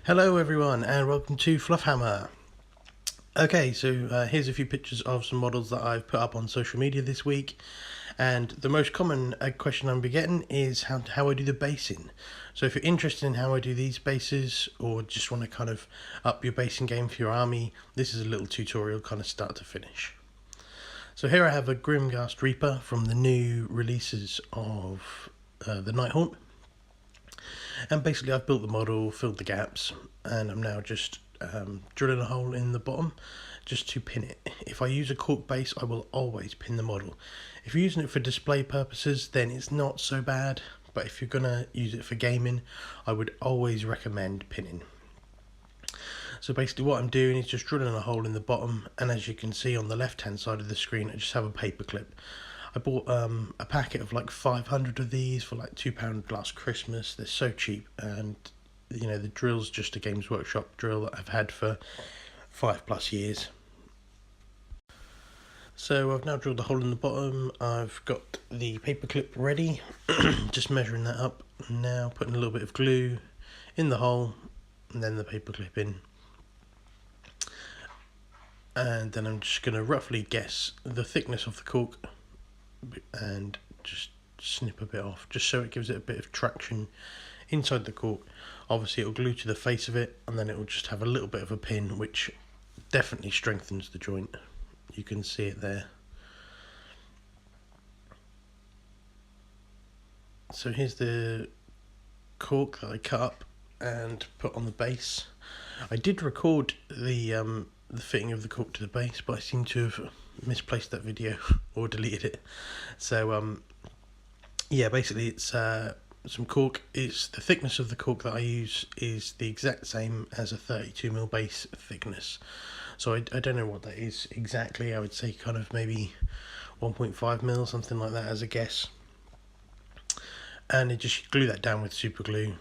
Hello everyone and welcome to Fluffhammer. Okay, so here's a few pictures of some models that I've put up on social media this week, and the most common question I'm getting is how I do the basing. So if you're interested in how I do these bases or just want to kind of up your basing game for your army, this is a little tutorial kind of start to finish. So here I have a Grimghast Reaper from the new releases of the Nighthaunt. And basically I've built the model, filled the gaps, and I'm now just drilling a hole in the bottom just to pin it. If I use a cork base, I will always pin the model. If you're using it for display purposes, then it's not so bad, but if you're going to use it for gaming, I would always recommend pinning. So basically what I'm doing is just drilling a hole in the bottom, and as you can see on the left hand side of the screen, I just have a paper clip. I bought a packet of like 500 of these for like £2 last Christmas. They're so cheap, and you know the drill's just a Games Workshop drill that I've had for 5+ years. So I've now drilled a hole in the bottom. I've got the paper clip ready, just measuring that up. Now putting a little bit of glue in the hole, and then the paper clip in. And then I'm just going to roughly guess the thickness of the cork and just snip a bit off, just so it gives it a bit of traction inside the cork. Obviously it'll glue to the face of it, and then it will just have a little bit of a pin, which definitely strengthens the joint. You can see it there. So here's the cork that I cut up and put on the base. I did record the fitting of the cork to the base, but I seem to have misplaced that video or deleted it. So yeah, basically it's some cork. It's the thickness of the cork that I use is the exact same as a 32mm base thickness. So I don't know what that is exactly. I would say kind of maybe 1.5mm, something like that as a guess. And I just glue that down with super glue.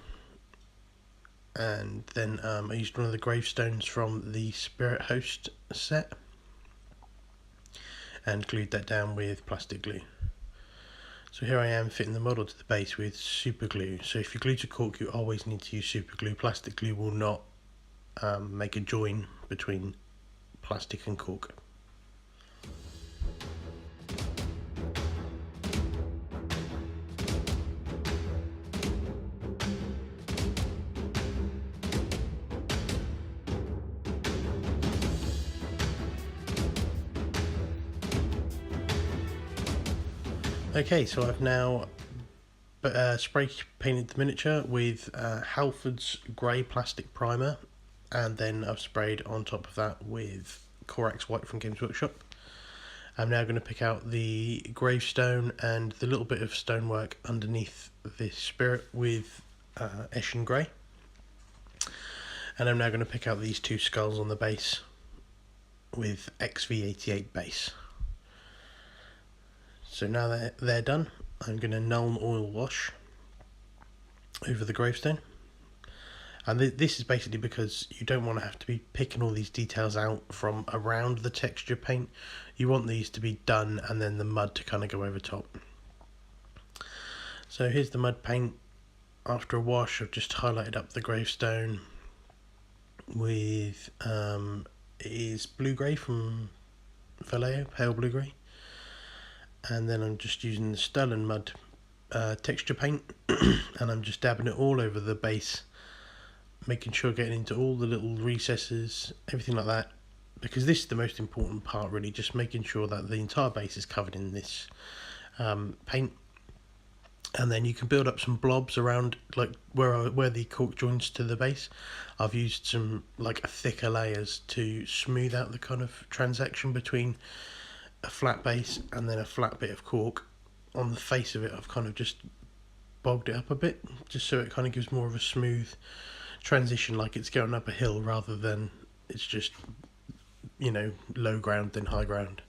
And then I used one of the gravestones from the Spirit Host set and glued that down with plastic glue. So here I am fitting the model to the base with super glue. So if you glue to cork, you always need to use super glue. Plastic glue will not make a join between plastic and cork. Okay, so I've now spray painted the miniature with Halfords grey plastic primer, and then I've sprayed on top of that with Corax White from Games Workshop. I'm now going to pick out the gravestone and the little bit of stonework underneath this spirit with Eshin Grey. And I'm now going to pick out these two skulls on the base with XV88 base. So now that they're done, I'm going to Nuln Oil Wash over the gravestone. And this is basically because you don't want to have to be picking all these details out from around the texture paint. You want these to be done and then the mud to kind of go over top. So here's the mud paint. After a wash, I've just highlighted up the gravestone with it is blue grey from Vallejo, pale blue grey. And then I'm just using the Stollen Mud texture paint and I'm just dabbing it all over the base, making sure getting into all the little recesses, everything like that, because this is the most important part really, just making sure that the entire base is covered in this paint. And then you can build up some blobs around, like where the cork joins to the base. I've used some like thicker layers to smooth out the kind of transaction between a flat base and then a flat bit of cork. On the face of it, I've kind of just bogged it up a bit, just so it kind of gives more of a smooth transition, like it's going up a hill rather than it's just, you know, low ground then high ground.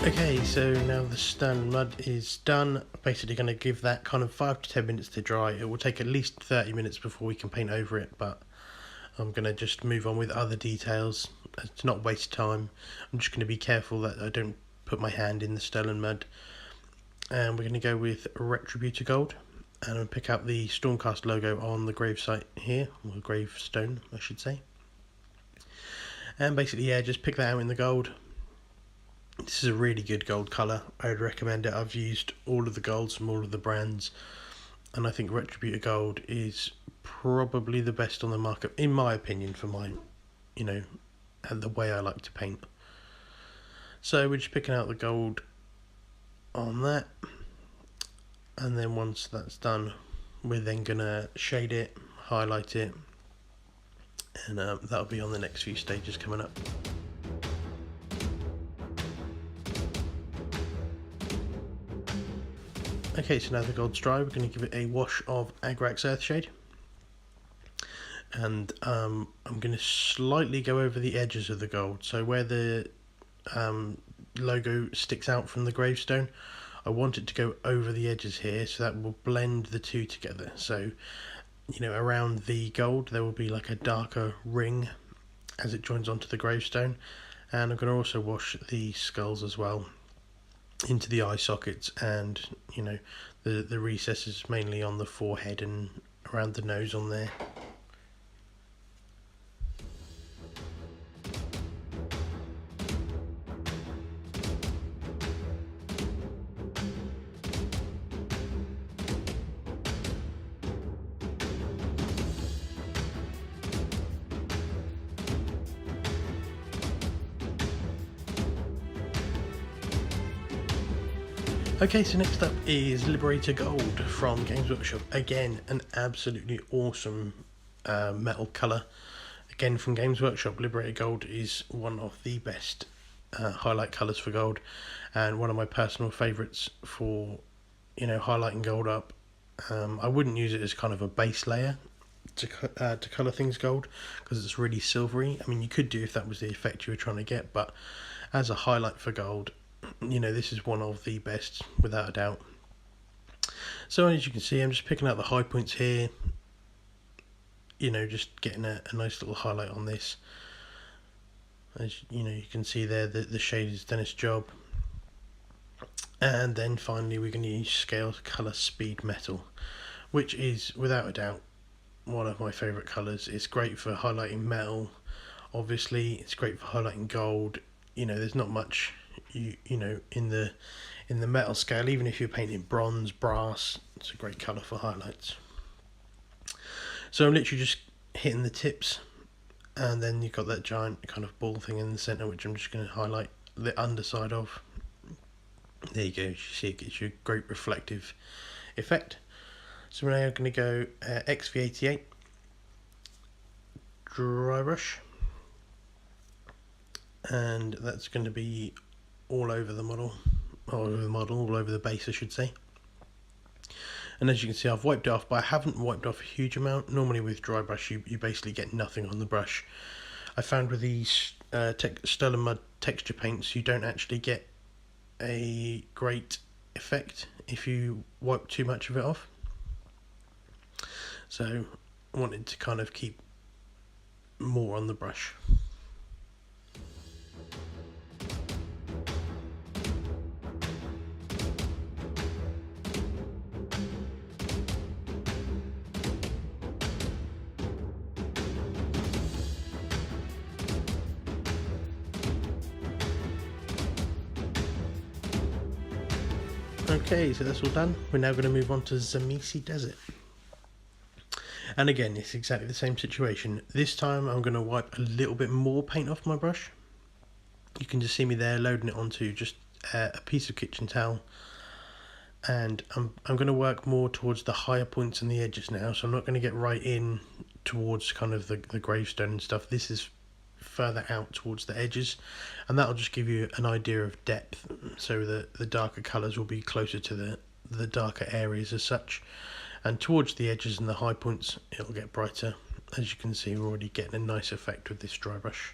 Okay, so now the stone mud is done. Basically going to give that kind of 5 to 10 minutes to dry. It will take at least 30 minutes before we can paint over it, but I'm going to just move on with other details to not waste time. I'm just going to be careful that I don't put my hand in the stone mud. And we're going to go with Retributor Gold. And I'll pick up the Stormcast logo on the gravesite here, or gravestone I should say. And basically, yeah, just pick that out in the gold. This is a really good gold colour. I would recommend it. I've used all of the golds from all of the brands, and I think Retributor Gold is probably the best on the market, in my opinion, for my, and the way I like to paint. So we're just picking out the gold on that, and then once that's done, we're then going to shade it, highlight it, and that'll be on the next few stages coming up. Okay, so now the gold's dry, we're going to give it a wash of Agrax Earthshade. And I'm going to slightly go over the edges of the gold. So where the logo sticks out from the gravestone, I want it to go over the edges here, so that will blend the two together. So, around the gold there will be like a darker ring as it joins onto the gravestone. And I'm going to also wash the skulls as well into the eye sockets, and the recesses mainly on the forehead and around the nose on there. Okay, so next up is Liberator Gold from Games Workshop. Again, an absolutely awesome metal colour. Again, from Games Workshop, Liberator Gold is one of the best highlight colours for gold, and one of my personal favourites for, highlighting gold up. I wouldn't use it as kind of a base layer to colour things gold, because it's really silvery. I mean, you could do if that was the effect you were trying to get, but as a highlight for gold, this is one of the best, without a doubt. So as you can see, I'm just picking out the high points here, just getting a nice little highlight on this. As you can see there, the shade has done its job. And then finally we're going to use Scale Colour Speed Metal, which is without a doubt one of my favourite colours. It's great for highlighting metal, obviously. It's great for highlighting gold. There's not much in the metal scale. Even if you're painting bronze, brass, it's a great colour for highlights. So I'm literally just hitting the tips, and then you've got that giant kind of ball thing in the centre, which I'm just going to highlight the underside of. There you go. You see, it gives you a great reflective effect. So we're now going to go XV88 dry brush, and that's going to be all over the model, all over the base I should say. And as you can see, I've wiped it off, but I haven't wiped off a huge amount. Normally with dry brush you basically get nothing on the brush. I found with these Stellar Mud texture paints, you don't actually get a great effect if you wipe too much of it off. So I wanted to kind of keep more on the brush. Okay, so that's all done. We're now going to move on to Zamisi Desert. And again, it's exactly the same situation. This time I'm going to wipe a little bit more paint off my brush. You can just see me there loading it onto just a piece of kitchen towel. And I'm going to work more towards the higher points and the edges now. So I'm not going to get right in towards kind of the gravestone and stuff. This is further out towards the edges, and that'll just give you an idea of depth, so that the darker colours will be closer to the darker areas as such, and towards the edges and the high points it'll get brighter. As you can see, we're already getting a nice effect with this dry brush.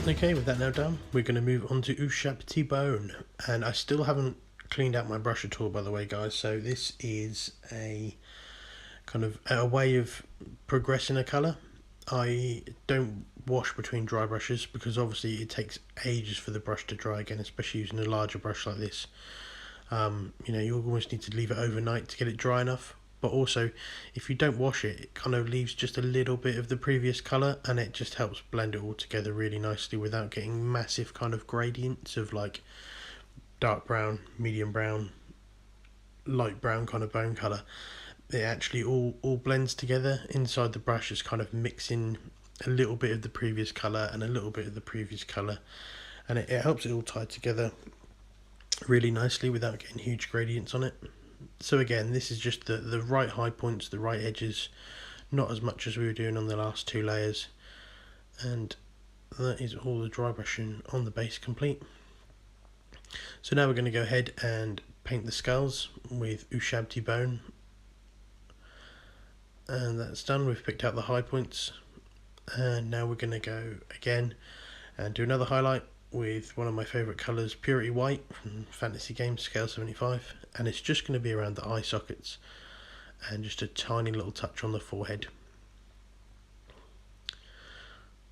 Okay, with that now done, we're going to move on to Ushabti Bone, and I still haven't cleaned out my brush at all, by the way, guys. So this is a kind of a way of progressing a colour. I don't wash between dry brushes because obviously it takes ages for the brush to dry again, especially using a larger brush like this. You know, you almost need to leave it overnight to get it dry enough. But also, if you don't wash it, it kind of leaves just a little bit of the previous colour, and it just helps blend it all together really nicely without getting massive kind of gradients of like dark brown, medium brown, light brown kind of bone colour. It actually all blends together inside the brush, is kind of mixing a little bit of the previous colour and a little bit of the previous colour, and it helps it all tie together really nicely without getting huge gradients on it. So again, this is just the right high points, the right edges, not as much as we were doing on the last two layers, and that is all the dry brushing on the base complete. So now we're going to go ahead and paint the skulls with Ushabti Bone, and that's done. We've picked out the high points, and now we're going to go again and do another highlight with one of my favourite colours, Purity White from Fantasy Games Scale 75, and it's just going to be around the eye sockets and just a tiny little touch on the forehead.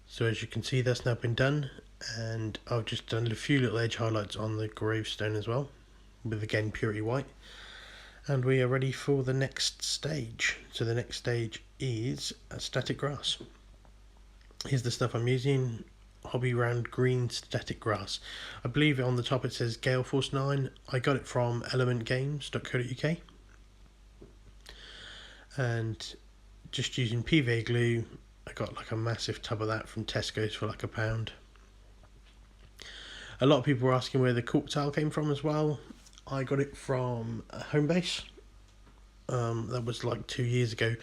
So as you can see, that's now been done, and I've just done a few little edge highlights on the gravestone as well with, again, Purity White, and we are ready for the next stage. So the next stage is static grass. Here's the stuff I'm using: Hobby Round Green Static Grass. I believe on the top it says Gale Force 9. I got it from elementgames.co.uk, and just using PVA glue. I got like a massive tub of that from Tesco's for like £1. A lot of people were asking where the cork tile came from as well. I got it from Homebase. That was like 2 years ago,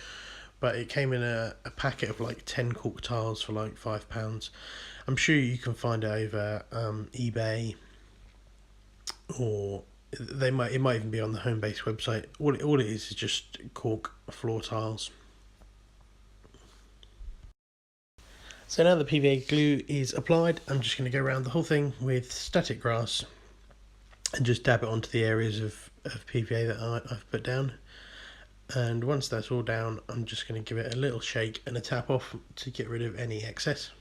but it came in a packet of like 10 cork tiles for like £5. I'm sure you can find it over eBay, or it might even be on the Homebase website. All it is just cork floor tiles. So now the PVA glue is applied, I'm just going to go around the whole thing with static grass and just dab it onto the areas of PVA that I've put down. And once that's all down, I'm just going to give it a little shake and a tap off to get rid of any excess.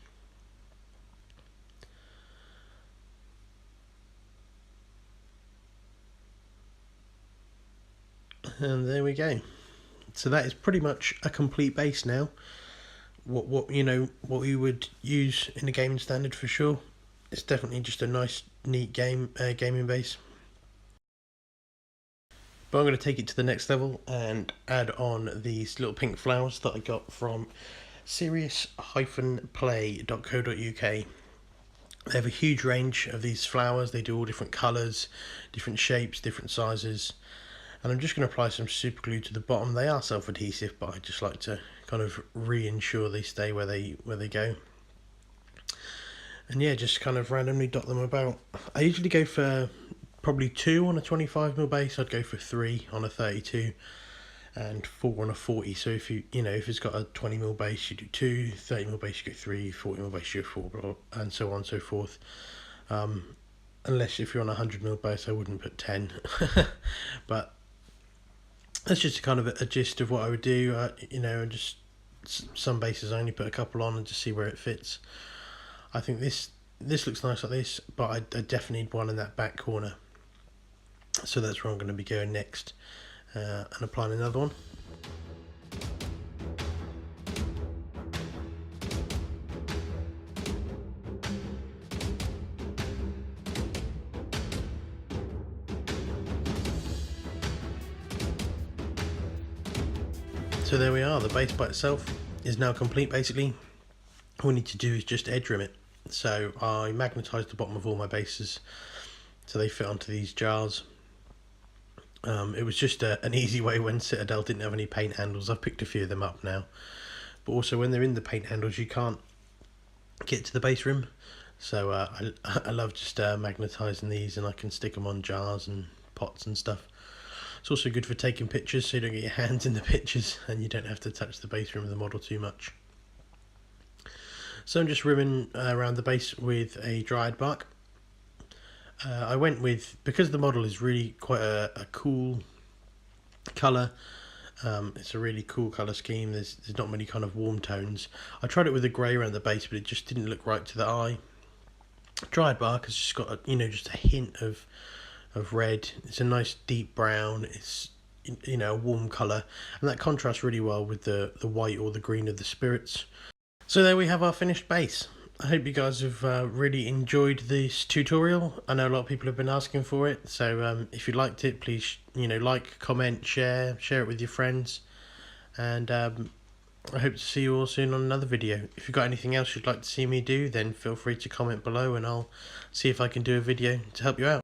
And there we go. So that is pretty much a complete base now. What we would use in a gaming standard for sure. It's definitely just a nice, neat gaming base. But I'm going to take it to the next level and add on these little pink flowers that I got from serious-play.co.uk. They have a huge range of these flowers. They do all different colours, different shapes, different sizes. And I'm just going to apply some super glue to the bottom. They are self-adhesive, but I just like to kind of re-ensure they stay where they go. And yeah, just kind of randomly dot them about. I usually go for probably 2 on a 25mm base. I'd go for 3 on a 32 and 4 on a 40. So if if it's got a 20mm base, you do 2, 30mm base you go 3, 40mm base you go 4, and so on and so forth. Unless if you're on a 100mm base, I wouldn't put 10. But that's just kind of a gist of what I would do. Just some bases I only put a couple on and just see where it fits. I think this looks nice like this, but I definitely need one in that back corner. So that's where I'm going to be going next, and applying another one. So there we are, the base by itself is now complete basically. All we need to do is just edge rim it. So I magnetised the bottom of all my bases so they fit onto these jars. It was just an easy way when Citadel didn't have any paint handles. I've picked a few of them up now. But also when they're in the paint handles you can't get to the base rim. So I love just magnetising these, and I can stick them on jars and pots and stuff. It's also good for taking pictures so you don't get your hands in the pictures and you don't have to touch the base rim of the model too much. So I'm just rimming around the base with a dried bark. I went with, because the model is really quite a cool colour, it's a really cool colour scheme, there's not many kind of warm tones. I tried it with a grey around the base, but it just didn't look right to the eye. Dried bark has just got just a hint of red. It's a nice deep brown. It's a warm colour, and that contrasts really well with the white or the green of the spirits. So there we have our finished base. I hope you guys have really enjoyed this tutorial. I know a lot of people have been asking for it, so if you liked it, please like, comment, share it with your friends, and I hope to see you all soon on another video. If you've got anything else you'd like to see me do, then feel free to comment below and I'll see if I can do a video to help you out.